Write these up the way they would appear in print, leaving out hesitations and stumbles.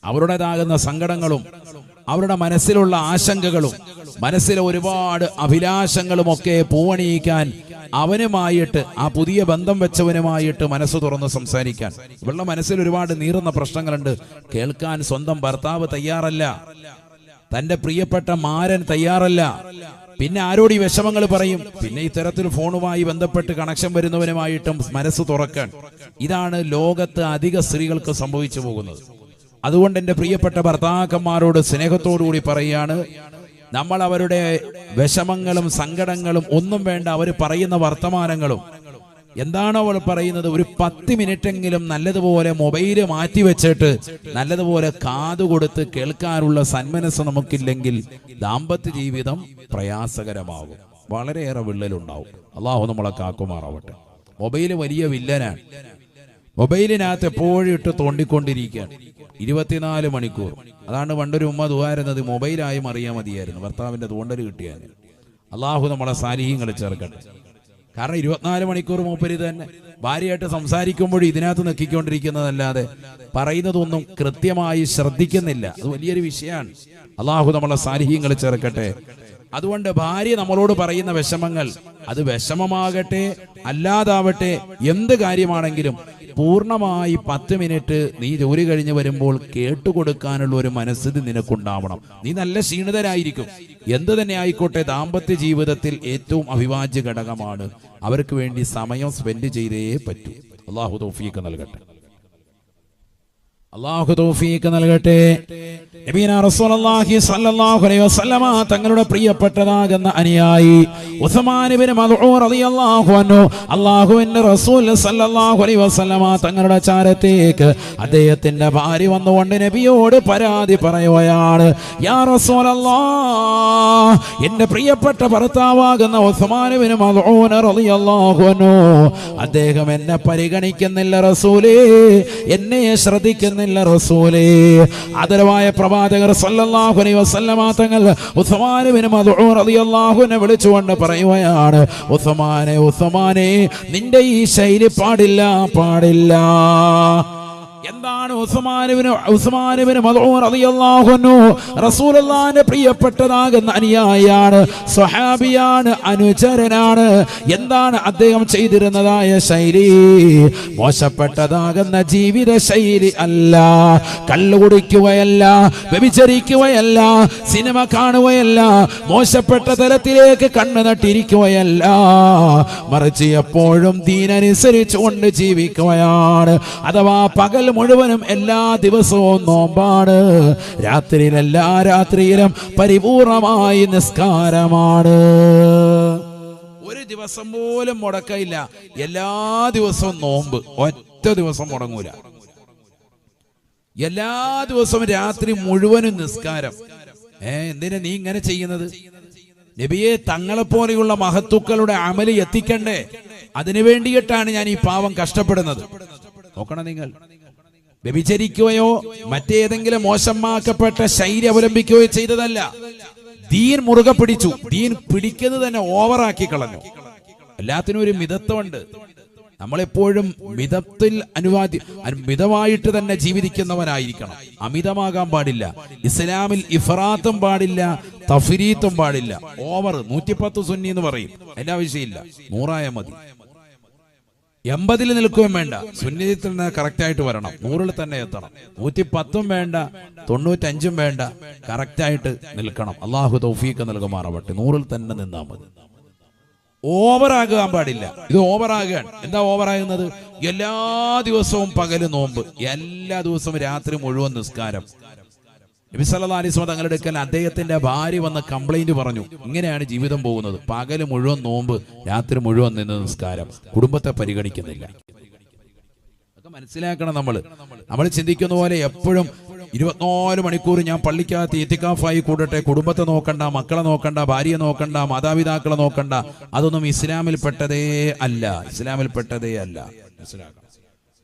അവരുടേതാകുന്ന സങ്കടങ്ങളും അവരുടെ മനസ്സിലുള്ള ആശങ്കകളും മനസ്സിലെ ഒരുപാട് അഭിലാഷങ്ങളുമൊക്കെ പൂവണിയിക്കാൻ അവനുമായിട്ട്, ആ പുതിയ ബന്ധം വെച്ചവനുമായിട്ട് മനസ്സ് തുറന്ന് സംസാരിക്കാൻ. ഇവളുടെ മനസ്സിൽ ഒരുപാട് നീറുന്ന പ്രശ്നങ്ങളുണ്ട്. കേൾക്കാൻ സ്വന്തം ഭർത്താവ് തയ്യാറല്ല, തന്റെ പ്രിയപ്പെട്ട മാരൻ തയ്യാറല്ല. പിന്നെ ആരോട് ഈ വിഷമങ്ങൾ പറയും? പിന്നെ ഇത്തരത്തിൽ ഫോണുമായി ബന്ധപ്പെട്ട് കണക്ഷൻ വരുന്നവനുമായിട്ടും മനസ്സ് തുറക്കാൻ. ഇതാണ് ലോകത്ത് അധിക സ്ത്രീകൾക്ക് സംഭവിച്ചു പോകുന്നത്. അതുകൊണ്ട് എൻ്റെ പ്രിയപ്പെട്ട ഭർത്താക്കന്മാരോട് സ്നേഹത്തോടുകൂടി പറയുകയാണ്, നമ്മൾ അവരുടെ വിഷമങ്ങളും സങ്കടങ്ങളും ഒന്നും വേണ്ട, അവർ പറയുന്ന വർത്തമാനങ്ങളും എന്താണോ അവൾ പറയുന്നത്, ഒരു 10 മിനിറ്റെങ്കിലും നല്ലതുപോലെ മൊബൈല് മാറ്റിവെച്ചിട്ട് നല്ലതുപോലെ കാതുകൊടുത്ത് കേൾക്കാനുള്ള സന്മനസ് നമുക്കില്ലെങ്കിൽ ദാമ്പത്യ ജീവിതം പ്രയാസകരമാകും, വളരെയേറെ വിള്ളലുണ്ടാവും. അള്ളാഹു നമ്മളെ കാക്കുമാറാവട്ടെ. മൊബൈല് വലിയ വില്ലനാണ്. മൊബൈലിനകത്ത് എപ്പോഴും ഇട്ട് തോണ്ടിക്കൊണ്ടിരിക്കുകയാണ് 24 മണിക്കൂർ. അതാണ് പണ്ടൊരു ഉമ്മ ദുആരുന്നത്, മൊബൈലായി അറിയാൻ മതിയായിരുന്നു ഭർത്താവിന്റെ തോണ്ടൽ കിട്ടിയാൽ. അള്ളാഹു നമ്മളെ സാലിഹീങ്ങളെ ചേർക്കട്ടെ. കാരണം 24 മണിക്കൂർ മൂപ്പര് തന്നെ ഭാര്യയായിട്ട് സംസാരിക്കുമ്പോഴും ഇതിനകത്ത് നെക്കിക്കൊണ്ടിരിക്കുന്നതല്ലാതെ പറയുന്നതൊന്നും കൃത്യമായി ശ്രദ്ധിക്കുന്നില്ല. അത് വലിയൊരു വിഷയമാണ്. അള്ളാഹു നമ്മളെ സാലിഹീങ്ങളെ ചേർക്കട്ടെ. അതുകൊണ്ട് ഭാര്യ നമ്മളോട് പറയുന്ന വിഷമങ്ങൾ, അത് വിഷമമാകട്ടെ അല്ലാതാവട്ടെ, എന്ത് കാര്യമാണെങ്കിലും പൂർണ്ണമായി 10 മിനിറ്റ് നീ ജോലി കഴിഞ്ഞ് വരുമ്പോൾ കേട്ടുകൊടുക്കാനുള്ള ഒരു മനസ്സിന് നിനക്കുണ്ടാവണം. നീ നല്ല ക്ഷീണിതരായിരിക്കും. എന്ത് തന്നെ ആയിക്കോട്ടെ, ദാമ്പത്യ ജീവിതത്തിൽ ഏറ്റവും അവിഭാജ്യ ഘടകമാണ്. അവർക്ക് വേണ്ടി സമയം സ്പെൻഡ് ചെയ്തേ പറ്റൂ. അള്ളാഹു തൗഫീഖ് നൽകട്ടെ. അല്ലാഹു തൗഫീഖ് നൽകട്ടെ. നബിയനാ റസൂലുള്ളാഹി സ്വല്ലല്ലാഹു അലൈഹി വസല്ലമ തങ്ങളുടെ പ്രിയപ്പെട്ടതാകുന്ന അനുയായി ഉസ്മാൻ ഇബ്നു മദ്ഊൻ റളിയല്ലാഹു അൻഹു അല്ലാഹുവിന്റെ റസൂൽ സ്വല്ലല്ലാഹു അലൈഹി വസല്ലമ തങ്ങളുടെ ചാരത്തേക്ക് അദ്ദേഹത്തിന്റെ ഭാര്യ വന്നുകൊണ്ട് നബിയോട് പരാതി പറയുകയാണ്. യാ റസൂലല്ലാഹ്, എന്റെ പ്രിയപ്പെട്ട ഭർത്താവാകുന്ന ഉസ്മാൻ ഇബ്നു മദ്ഊൻ റളിയല്ലാഹു അൻഹു അദ്ദേഹം എന്നെ പരിഗണിക്കുന്നില്ല റസൂലേ, എന്നെ ശ്രദ്ധിക്കുന്നില്ല റസൂലേ. ആദരവായ പ്രവാചകർ സല്ലല്ലാഹു അലൈഹി വസല്ലമ തങ്ങൾ ഉസ്മാൻ ഇബ്നു മദ്ഊൻ റളിയല്ലാഹു അൻഹു വിളിച്ചുകൊണ്ട് പറയുകയാണ്, ഉസ്മാനെ, ഉസ്മാനെ, നിന്റെ ഈ ശൈലി പാടില്ല, പാടില്ല. എന്താണ് ഉസ്മാൻ ഇബ്നു മദ്ഊൻ റളിയല്ലാഹു അൻഹു റസൂലുള്ളാഹിന്റെ പ്രിയപ്പെട്ടതാകുന്ന അനുയായിയാണ്, സ്വഹാബിയാണ്, അനുചരനാണ്. എന്താണ് അദ്ദേഹം ചെയ്തിരുന്നതായ ശൈലി? മോശപ്പെട്ടതാകുന്ന ജീവിത ശൈലി അല്ല. കള്ളു കുടിക്കുകയല്ല, വ്യഭിചരിക്കുകയല്ല, സിനിമ കാണുകയല്ല, മോശപ്പെട്ട തലത്തിലേക്ക് കണ്ണു നട്ടിരിക്കുകയല്ല, മറിച്ച് എപ്പോഴും ദീനനുസരിച്ചുകൊണ്ട് ജീവിക്കുകയാണ്. അഥവാ പകൽ മുഴുവനും എല്ലാ ദിവസവും നോമ്പാണ്, രാത്രിയിൽ എല്ലാ രാത്രിയിലും പരിപൂർണമായി നിസ്കാരമാണ്. ഒരു ദിവസം പോലും മുടക്കയില്ല, എല്ലാ ദിവസവും നോമ്പ്, ഒറ്റ ദിവസം മുടങ്ങൂല. എല്ലാ ദിവസവും രാത്രി മുഴുവനും നിസ്കാരം. എന്തിനാ നീ ഇങ്ങനെ ചെയ്യുന്നത്? നബിയെ, തങ്ങളെപ്പോലെയുള്ള മഹത്തുക്കളുടെ അമല് എത്തിക്കണ്ടേ? അതിനു വേണ്ടിയിട്ടാണ് ഞാൻ ഈ പാവം കഷ്ടപ്പെടുന്നത്. നോക്കണം, നിങ്ങൾ വ്യഭിചരിക്കുകയോ മറ്റേതെങ്കിലും മോശമാക്കപ്പെട്ട ശൈലി അവലംബിക്കുകയോ ചെയ്തതല്ല. ദീൻ മുറുകെ പിടിച്ചു. ദീൻ പിടിക്കുന്നത് തന്നെ ഓവറാക്കി കളഞ്ഞു. എല്ലാത്തിനും ഒരു മിതത്വമുണ്ട്. നമ്മളെപ്പോഴും മിതത്തിൽ മിതമായിട്ട് തന്നെ ജീവിക്കുന്നവനായിരിക്കണം. അമിതമാകാൻ പാടില്ല. ഇസ്ലാമിൽ ഇഫ്രാത്തും പാടില്ല, തഫ്രീത്തും പാടില്ല. ഓവർ 110 സുന്നി എന്ന് പറയും, അതിന്റെ ആവശ്യമില്ല. 100 മതി. 80 നിൽക്കുകയും വേണ്ട, സുന്നത്തിൽ തന്നെ കറക്റ്റായിട്ട് വരണം. 100 തന്നെ എത്തണം. 110 വേണ്ട, 95 വേണ്ട, കറക്റ്റായിട്ട് നിൽക്കണം. അള്ളാഹു തൗഫീഖ് നൽകുമാറാവട്ടെ. 100 തന്നെ നിന്നാൽ മതി. ഓവറാകാൻ പാടില്ല. ഇത് ഓവറാകാൻ. എന്താ ഓവറാകുന്നത്? എല്ലാ ദിവസവും പകല് നോമ്പ്, എല്ലാ ദിവസവും രാത്രി മുഴുവൻ നിസ്കാരം. നബി സല്ലല്ലാഹു അലൈഹി വസല്ലം തങ്ങളുടെ അടുക്കൽ അദ്ദേഹത്തിന്റെ ഭാര്യ വന്ന് കംപ്ലൈന്റ് പറഞ്ഞു, ഇങ്ങനെയാണ് ജീവിതം പോകുന്നത്, പകല് മുഴുവൻ നോമ്പ്, രാത്രി മുഴുവൻ നിന്ന് നിസ്കാരം, കുടുംബത്തെ പരിഗണിക്കുന്നില്ല. അതൊക്കെ മനസ്സിലാക്കണം. നമ്മൾ ചിന്തിക്കുന്ന പോലെ എപ്പോഴും 24 മണിക്കൂർ ഞാൻ പള്ളിക്കകത്ത് ഇത്തിക്കാഫായി കൂടട്ടെ, കുടുംബത്തെ നോക്കണ്ട, മക്കളെ നോക്കണ്ട, ഭാര്യയെ നോക്കണ്ട, മാതാപിതാക്കളെ നോക്കണ്ട, അതൊന്നും ഇസ്ലാമിൽപ്പെട്ടതേ അല്ല. ഇസ്ലാമിൽപ്പെട്ടതേ അല്ല. മനസ്സിലാക്കണം.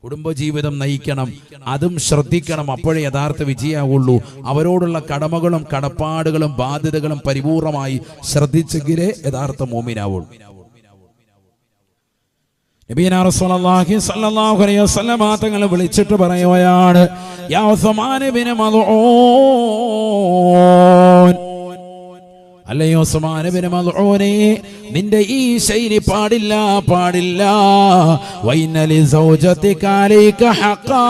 കുടുംബജീവിതം നയിക്കണം, അതും ശ്രദ്ധിക്കണം. അപ്പോഴേ യഥാർത്ഥ വിജയമാവുള്ളൂ. അവരോടുള്ള കടമകളും കടപ്പാടുകളും ബാധ്യതകളും പരിപൂർണമായി ശ്രദ്ധിച്ചെങ്കിലേ യഥാർത്ഥ മോമിനാവുള്ളൂ. നബിയനാ റസൂലുള്ളാഹി സ്വല്ലല്ലാഹു അലൈഹി വസല്ലം തങ്ങൾ വിളിച്ചിട്ട് പറയുകയാണ്, യാ ഉസ്മാൻ ഇബ്നു മദ്ഊൻ, അല്ലയോ ഉസ്മാൻ ഇബ്നു മദ്ഊനെ, നിന്റെ ഈ ശൈലി പാടില്ല, പാടില്ല. വഇന്ന ലിസൗജതിക അലൈക ഹഖാ,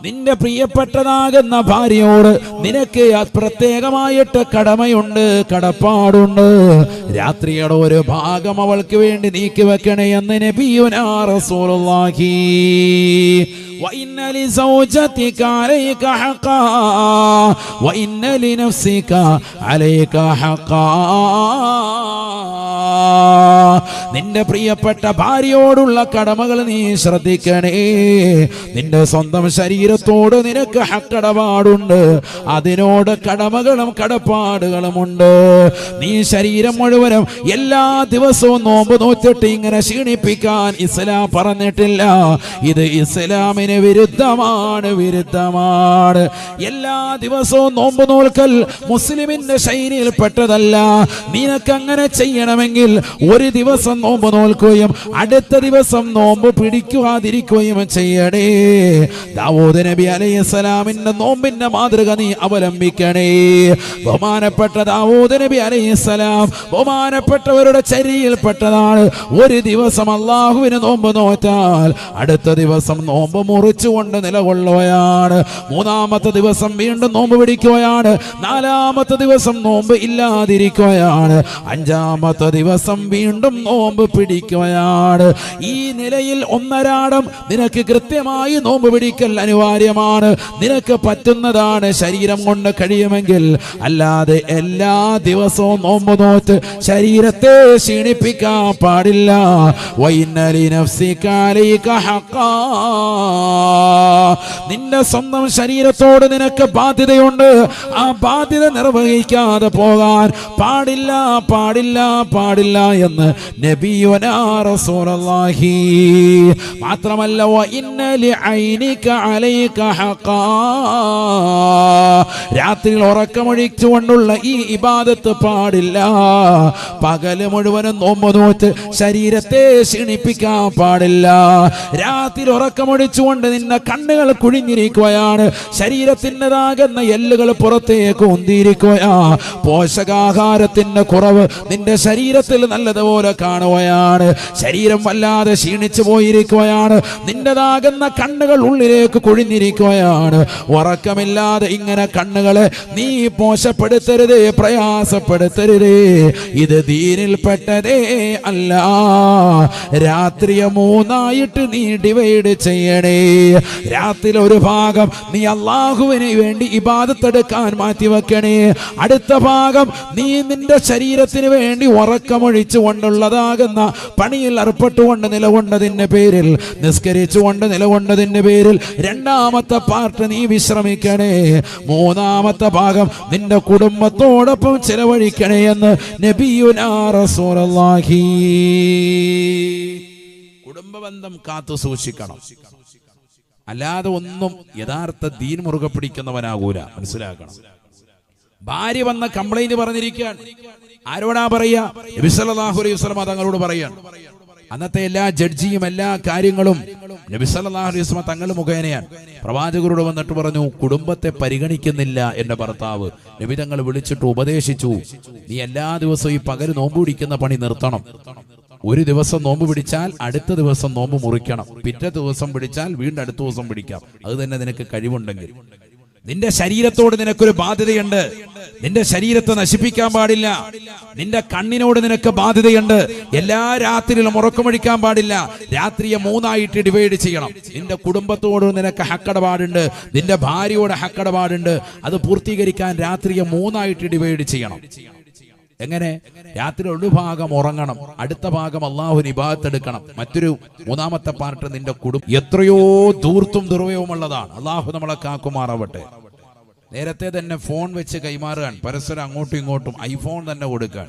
നിന്റെ പ്രിയപ്പെട്ടതാകുന്ന ഭാര്യയോട് നിനക്ക് പ്രത്യേകമായിട്ട് കടമയുണ്ട്, കടപ്പാടുണ്ട്. രാത്രിയുടെ ഒരു ഭാഗം അവൾക്ക് വേണ്ടി നീക്കി വെക്കണേ എന്ന് നബിയുനാ റസൂലുള്ളാഹി. وإن لزوجتك عليك حقا وإن لنفسك عليك حقا. നിന്റെ പ്രിയപ്പെട്ട ഭാര്യയോടുള്ള കടമകൾ നീ ശ്രദ്ധിക്കണേ. നിന്റെ സ്വന്തം ശരീരത്തോട് നിനക്ക് ഹക്കടപാടുണ്ട്, അതിനോട് കടമകളും കടപ്പാടുകളുമുണ്ട്. നീ ശരീരം മുഴുവനും എല്ലാ ദിവസവും നോമ്പ് നോറ്റിട്ട് ഇങ്ങനെ ക്ഷീണിപ്പിക്കാൻ ഇസ്ലാം പറഞ്ഞിട്ടില്ല. ഇത് ഇസ്ലാമിന് വിരുദ്ധമാണ്, വിരുദ്ധമാണ്. എല്ലാ ദിവസവും നോമ്പ് നോൽക്കൽ മുസ്ലിമിന്റെ ശൈലിയിൽ പെട്ടതല്ല. നിനക്ക് അങ്ങനെ ചെയ്യണമെങ്കിൽ ഒരു ദിവസം നോമ്പ് നോൽക്കുകയും അടുത്ത ദിവസം നോമ്പ് പിടിക്കാതിരിക്കുകയും ചെയ്യണേ. ദാവൂദ് നബി അലൈഹിസ്സലാമിന്റെ നോമ്പിന്റെ മാതൃക നീ അവലംബിക്കണേ. ബഹുമാനപ്പെട്ട ദാവൂദ് നബി അലൈഹിസ്സലാം ബഹുമാനപ്പെട്ടവരുടെ ചര്യയിൽപ്പെട്ടതാണ്. ഒരു ദിവസം അള്ളാഹുവിന് നോമ്പ് നോറ്റാൽ അടുത്ത ദിവസം നോമ്പ് മുറിച്ചുകൊണ്ട് നിലകൊള്ളുകയാണ്. മൂന്നാമത്തെ ദിവസം വീണ്ടും നോമ്പ് പിടിക്കുകയാണ്. നാലാമത്തെ ദിവസം നോമ്പ് ഇല്ലാതിരിക്കുകയാണ്. അഞ്ചാമത്തെ ദിവസം വീണ്ടും നോമ്പ് പിടിക്കുകയാണ്. ഈ നിലയിൽ ഒന്നരാടം നിനക്ക് കൃത്യമായി നോമ്പ് പിടിക്കൽ അനിവാര്യമാണ്. നിനക്ക് പറ്റുന്നതാണ് ശരീരം കൊണ്ട് കഴിയുമെങ്കിൽ. അല്ലാതെ എല്ലാ ദിവസവും നോമ്പ് നോറ്റ് ശരീരത്തെ ക്ഷീണിപ്പിക്കാൻ പാടില്ല. വഇന്ന ലിനഫ്സിക അലൈക ഹഖാ, നിന്റെ സ്വന്തം ശരീരത്തോട് നിനക്ക് ബാധ്യതയുണ്ട്. ആ ബാധ്യത നിർവഹിക്കാതെ പോകാൻ പാടില്ല, പാടില്ല, പാടില്ല എന്ന് നബിയുനാ റസൂലുള്ളാഹി. മാത്രമല്ല വഇന്ന ലിഐനിക അലൈക ഹഖാ, രാത്രിയിൽ ഉറക്കമൊഴിച്ചുകൊണ്ടുള്ള ഈ ഇബാദത്ത് പാടില്ല. പകല് മുഴുവനും നോമ്പ് നോറ്റ് ശരീരത്തെ ക്ഷീണിപ്പിക്കാൻ പാടില്ല. രാത്രി ഉറക്കമൊഴിച്ചുകൊണ്ട് നിന്റെ കണ്ണുകൾ കുഴിഞ്ഞിരിക്കുകയാണ്. ശരീരത്തിൻ്റെതാകുന്ന എല്ലുകൾ പുറത്തേക്ക് ഉന്തിയിരിക്കുകയാ. പോഷകാഹാരത്തിന്റെ കുറവ് നിന്റെ ശരീരത്തിൽ നല്ലതുപോലെ കാണുകയാണ്. ശരീരം വല്ലാതെ ക്ഷീണിച്ചു പോയിരിക്കുകയാണ്. നിന്റെതാകുന്ന കണ്ണുകൾ ഉള്ളിലേക്ക് കുഴിഞ്ഞിരിക്കുകയാണ്. ഉറക്കമില്ലാതെ ഇങ്ങനെ കണ്ണുകളെ നീ മോശപ്പെടുത്തരുതേ, പ്രയാസപ്പെടുത്തരുതേ. ഇത് ദീനിൽപ്പെട്ടതേ അല്ല. രാത്രിയെ മൂന്നായിട്ട് നീ ഡിവൈഡ് ചെയ്യണേ. രാത്രി ഒരു ഭാഗം നീ അള്ളാഹുവിന് വേണ്ടി ഇബാദത്തെടുക്കാൻ മാറ്റിവെക്കണേ. അടുത്ത ഭാഗം നീ നിന്റെ ശരീരത്തിന് വേണ്ടി ഉറക്കമൊഴിച്ചു കൊണ്ടുള്ളതാകുന്ന പണിയിൽ ഏർപ്പെട്ടുകൊണ്ട് നിലകൊണ്ടതിന്റെ പേരിൽ, നിസ്കരിച്ചുകൊണ്ട് നിലകൊണ്ടതിന്റെ പേരിൽ രണ്ടാമത്തെ പാർട്ട് നീ വിശ്രമിക്കണേ. മൂന്നാമത്തെ ഭാഗം നിന്റെ കുടുംബത്തോടൊപ്പം ചെലവഴിക്കണേ എന്ന് നബിയുനാ റസൂലുള്ളാഹി. കുടുംബബന്ധം കാത്തു സൂക്ഷിക്കണം. അല്ലാതെ ഒന്നും യഥാർത്ഥ ദീൻ മുറുകെ പിടിക്കുന്നവനാകൂല. മനസ്സിലാക്കണം. ഭാര്യ വന്ന കംപ്ലൈന്റ് പറഞ്ഞിരിക്കാൻ ആരോടാ പറയാ? നബി സല്ലല്ലാഹു അലൈഹി വസല്ലം തങ്ങളോട് പറയാൻ. അന്നത്തെ എല്ലാ ജഡ്ജിയും എല്ലാ കാര്യങ്ങളും നബി സല്ലല്ലാഹു അലൈഹി വസല്ലം തങ്ങൾ മുഖേനയാണ്. പ്രവാചകരോട് വന്നിട്ട് പറഞ്ഞു, കുടുംബത്തെ പരിഗണിക്കുന്നില്ല എന്റെ ഭർത്താവ്. നബി തങ്ങൾ വിളിച്ചിട്ട് ഉപദേശിച്ചു, നീ എല്ലാ ദിവസവും ഈ പകൽ നോമ്പ് പിടിക്കുന്ന പണി നിർത്തണം. ഒരു ദിവസം നോമ്പ് പിടിച്ചാൽ അടുത്ത ദിവസം നോമ്പ് മുറിക്കണം. പിറ്റേ ദിവസം പിടിച്ചാൽ വീണ്ടും അടുത്ത ദിവസം പിടിക്കാം. അത് തന്നെ നിനക്ക് കഴിവുണ്ടെങ്കിൽ. നിന്റെ ശരീരത്തോട് നിനക്കൊരു ബാധ്യതയുണ്ട്. നിന്റെ ശരീരത്തെ നശിപ്പിക്കാൻ പാടില്ല. നിന്റെ കണ്ണിനോട് നിനക്ക് ബാധ്യതയുണ്ട്. എല്ലാ രാത്രിയിലും ഉറക്കമൊഴിക്കാൻ പാടില്ല. രാത്രിയെ മൂന്നായിട്ട് ഡിവൈഡ് ചെയ്യണം. നിന്റെ കുടുംബത്തോട് നിനക്ക് ഹക്കടപാടുണ്ട്, നിന്റെ ഭാര്യയോട് ഹക്കടപാടുണ്ട്. അത് പൂർത്തീകരിക്കാൻ രാത്രിയെ മൂന്നായിട്ട് ഡിവൈഡ് ചെയ്യണം. എങ്ങനെ? രാത്രി ഒരു ഭാഗം ഉറങ്ങണം, അടുത്ത ഭാഗം അള്ളാഹുവിന് ഇബാദത്ത് എടുക്കണം. മറ്റൊരു മൂന്നാമത്തെ പാർട്ട് നിന്റെ കുടുംബം. എത്രയോ ധൂർത്തും ദുർവ്യവുമുള്ളതാണ്. അള്ളാഹു നമ്മളെ കാക്കുമാറാവട്ടെ. നേരത്തെ തന്നെ ഫോൺ വെച്ച് കൈമാറുകയാൻ, പരസ്പരം അങ്ങോട്ടും ഇങ്ങോട്ടും ഐഫോൺ തന്നെ കൊടുക്കാൻ.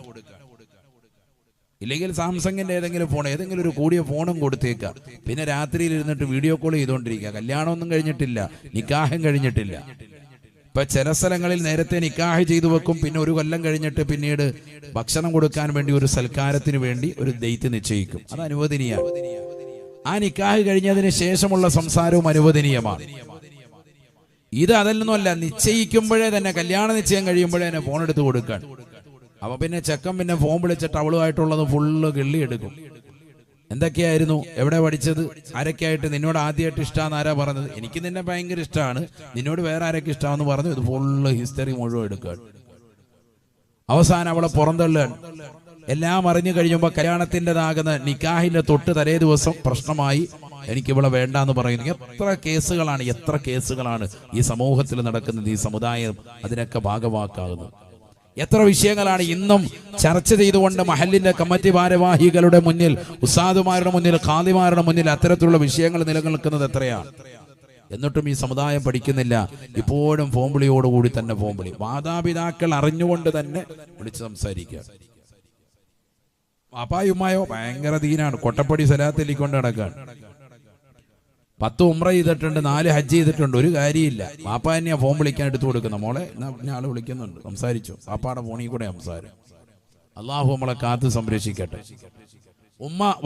ഇല്ലെങ്കിൽ സാംസങ്ങിന്റെ ഏതെങ്കിലും ഫോൺ, ഏതെങ്കിലും ഒരു കൂടിയ ഫോണും കൊടുത്തേക്കുക. പിന്നെ രാത്രിയിൽ ഇരുന്നിട്ട് വീഡിയോ കോൾ ചെയ്തുകൊണ്ടിരിക്കുക. കല്യാണമൊന്നും കഴിഞ്ഞിട്ടില്ല, നിക്കാഹും കഴിഞ്ഞിട്ടില്ല. ഇപ്പൊ ചില സ്ഥലങ്ങളിൽ നേരത്തെ നിക്കാഹ് ചെയ്തു വെക്കും, പിന്നെ ഒരു കൊല്ലം കഴിഞ്ഞിട്ട് പിന്നീട് ഭക്ഷണം കൊടുക്കാൻ വേണ്ടി ഒരു സൽക്കാരത്തിന് വേണ്ടി ഒരു ഡേറ്റ് നിശ്ചയിക്കും. അത് അനുവദനീയമാണ്. ആ നിക്കാഹ് കഴിഞ്ഞതിന് ശേഷമുള്ള സംസാരവും അനുവദനീയമാണ്. ഇത് അതിലൊന്നുമല്ല, നിശ്ചയിക്കുമ്പോഴേ തന്നെ, കല്യാണ നിശ്ചയം കഴിയുമ്പോഴേ തന്നെ ഫോൺ എടുത്ത് കൊടുക്കാൻ. അപ്പൊ പിന്നെ ചെക്കൻ പിന്നെ ഫോൺ വിളിച്ചിട്ട് അവളുമായിട്ടുള്ളത് ഫുള്ള് കിള്ളി എടുക്കും. എന്തൊക്കെയായിരുന്നു, എവിടെ പഠിച്ചത്, ആരൊക്കെയായിട്ട്, നിന്നോട് ആദ്യമായിട്ട് ഇഷ്ടമാണെന്ന് ആരാ പറഞ്ഞത്, എനിക്ക് നിന്നെ ഭയങ്കര ഇഷ്ടമാണ്, നിന്നോട് വേറെ ആരൊക്കെ ഇഷ്ടമാണെന്ന് പറഞ്ഞു. ഇത് ഫുള്ള് ഹിസ്റ്ററി മുഴുവൻ എടുക്കുകയാണ്. അവസാനം അവളെ പുറന്തള്ളുകയാണ്. എല്ലാം അറിഞ്ഞു കഴിയുമ്പോൾ കല്യാണത്തിൻ്റെതാകുന്ന നിക്കാഹിന്റെ തൊട്ട് തലേ ദിവസം പ്രശ്നമായി, എനിക്ക് ഇവിടെ വേണ്ടാന്ന് പറയുന്നു. എത്ര കേസുകളാണ് ഈ സമൂഹത്തിൽ നടക്കുന്നത്, ഈ സമുദായം അതിനൊക്കെ ഭാഗവാക്കാകുന്നത്. എത്ര വിഷയങ്ങളാണ് ഇന്നും ചർച്ച ചെയ്തുകൊണ്ട് മഹല്ലിന്റെ കമ്മിറ്റി ഭാരവാഹികളുടെ മുന്നിൽ, ഉസ്താദുമാരുടെ മുന്നിൽ, ഖാദിമാരുടെ മുന്നിൽ അത്തരത്തിലുള്ള വിഷയങ്ങൾ നിലനിൽക്കുന്നത് എത്രയാണ്. എന്നിട്ടും ഈ സമുദായം പഠിക്കുന്നില്ല. ഇപ്പോഴും ഫോൺ വിളിയോടുകൂടി തന്നെ ഫോൺ വിളി. മാതാപിതാക്കൾ അറിഞ്ഞുകൊണ്ട് തന്നെ വിളിച്ച് സംസാരിക്കുക. വാപ്പായുമ്മായോ ഭയങ്കര ദീനാണ്, കൊട്ടപ്പടി സലാത്തിലിക്കൊണ്ട് നടക്കാൻ. 10 ഉംറ ചെയ്തിട്ടുണ്ട്, 4 ഹജ്ജ് ചെയ്തിട്ടുണ്ട്, ഒരു കാര്യമില്ല. വാപ്പ തന്നെയാ ഫോൺ വിളിക്കാൻ എടുത്തു കൊടുക്കുന്ന. മോളെ ആള് വിളിക്കുന്നുണ്ട്, സംസാരിച്ചു. വാപ്പാടെ ഫോണിൽ കൂടെ സംസാരം. അള്ളാഹു നമ്മളെ കാത്ത് സംരക്ഷിക്കട്ടെ.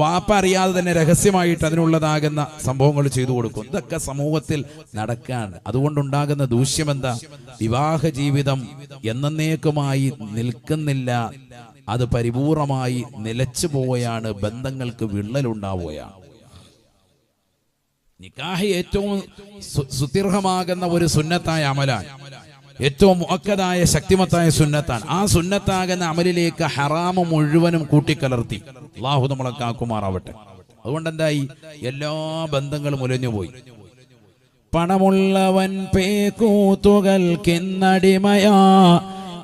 വാപ്പ അറിയാതെ തന്നെ രഹസ്യമായിട്ട് അതിനുള്ളതാകുന്ന സംഭവങ്ങൾ ചെയ്തു കൊടുക്കും. ഇതൊക്കെ സമൂഹത്തിൽ നടക്കാണ്. അതുകൊണ്ടുണ്ടാകുന്ന ദൂഷ്യമെന്താ? വിവാഹ ജീവിതം എന്നേക്കുമായി നിൽക്കുന്നില്ല, അത് പരിപൂർണമായി നിലച്ചു പോവുകയാണ്, ബന്ധങ്ങൾക്ക് വിള്ളലുണ്ടാവുകയാണ്. നിക്കാഹ് ഏറ്റവും സുദീർഘമാകുന്ന ഒരു സുന്നത്തായ അമലാണ്, ഏറ്റവും മുഅക്കദായ ശക്തിമത്തായ സുന്നത്താണ്. ആ സുന്നത്താകുന്ന അമലിലേക്ക് ഹറാമ് മുഴുവനും കൂട്ടിക്കലർത്തി. അല്ലാഹു നമ്മളെ കാക്കുമാറാവട്ടെ. അതുകൊണ്ട് എന്തായി? എല്ലാ ബന്ധങ്ങളും ഉലഞ്ഞുപോയി. പണമുള്ളവൻ പേക്കൂത്തുകൾക്കിന്നടിമയാ,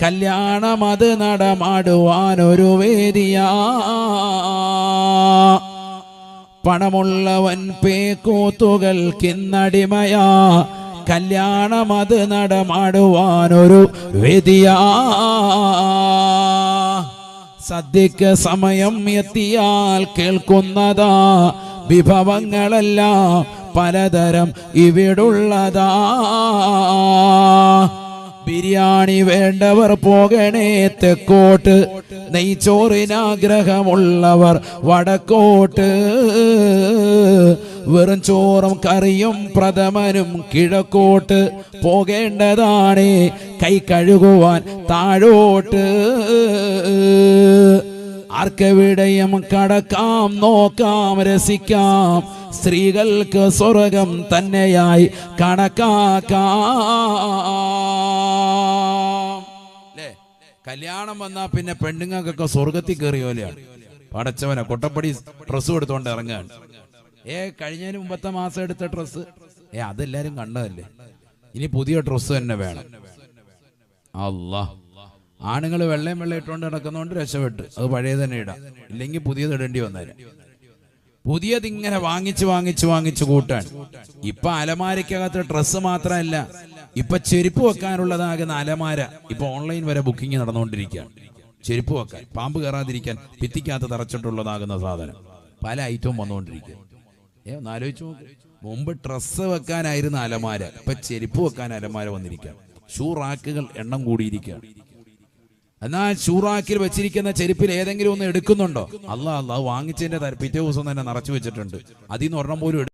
കല്യാണം അത് നടമാടുവാനൊരു വേദിയാ. പണമുള്ളവൻ പേക്കൂത്തുകൾക്കിന്നടിമയാ, കല്യാണം അത് നടമാടുവാനൊരു വേദിയാ. സദ്യക്ക് സമയം എത്തിയാൽ കേൾക്കുന്നതാ, വിഭവങ്ങളെല്ലാം പലതരം ഇവിടുള്ളതാ. ബിരിയാണി വേണ്ടവർ പോകണേ തെക്കോട്ട്, നെയ്ച്ചോറിനാഗ്രഹമുള്ളവർ വടക്കോട്ട്. വെറും ചോറും കറിയും പ്രഥമനും കിഴക്കോട്ട്, പോകേണ്ടതാണ് കൈ കഴുകുവാൻ താഴോട്ട്. ആർക്കെവിടെയും കടക്കാം, നോക്കാം, രസിക്കാം, സ്ത്രീകൾക്ക് സ്വർഗം തന്നെയായി കണക്കാക്കാം. അല്ലേ? കല്യാണം വന്നാ പിന്നെ പെണ്ണുങ്ങൾക്കൊക്കെ സ്വർഗത്തിൽ കയറിയ പോലെയാണ്. പടച്ചവനെ, കൊട്ടപ്പടി ഡ്രസ്സ് എടുത്തോണ്ട് ഇറങ്ങാൻ. കഴിഞ്ഞതിന് മുമ്പത്തെ മാസം എടുത്ത ഡ്രസ്സ് അതെല്ലാരും കണ്ടതല്ലേ, ഇനി പുതിയ ഡ്രസ്സ് തന്നെ വേണം. അല്ലാ, ആണുങ്ങൾ വെള്ളയും വെള്ളം ഇട്ടുകൊണ്ട് നടക്കുന്നതുകൊണ്ട് രക്ഷപ്പെട്ട്, അത് പഴയ തന്നെ ഇടാം, ഇല്ലെങ്കിൽ പുതിയത് ഇടേണ്ടി വന്നേരം. പുതിയത് ഇങ്ങനെ വാങ്ങിച്ച് കൂട്ടാൻ. ഇപ്പൊ അലമാരക്കകത്ത് ഡ്രസ്സ് മാത്രമല്ല, ഇപ്പൊ ചെരുപ്പ് വെക്കാനുള്ളതാകുന്ന അലമാര ഇപ്പൊ ഓൺലൈൻ വരെ ബുക്കിംഗ് നടന്നുകൊണ്ടിരിക്കുകയാണ്. ചെരുപ്പ് വെക്കാൻ, പാമ്പ് കയറാതിരിക്കാൻ ഭിത്തിക്കകത്ത് തറച്ചിട്ടുള്ളതാകുന്ന സാധനം പല ഐറ്റവും വന്നുകൊണ്ടിരിക്കുക. ഒന്ന് ആലോചിച്ച് നോക്ക്. മുമ്പ് ഡ്രസ്സ് വെക്കാനായിരുന്നു അലമാര, ഇപ്പൊ ചെരുപ്പ് വെക്കാൻ അലമാര വന്നിരിക്കുക. ഷൂ റാക്കുകൾ എണ്ണം കൂടിയിരിക്കുകയാണ്. എന്നാൽ ഷൂറാക്കിൽ വെച്ചിരിക്കുന്ന ചെരുപ്പിൽ ഏതെങ്കിലും ഒന്ന് എടുക്കുന്നുണ്ടോ? അല്ലാ, വാങ്ങിച്ചതിന്റെ പിറ്റേ ദിവസം തന്നെ നിറച്ചു വെച്ചിട്ടുണ്ട്. അതിൽ നിന്ന് ഒരെണ്ണം പോലും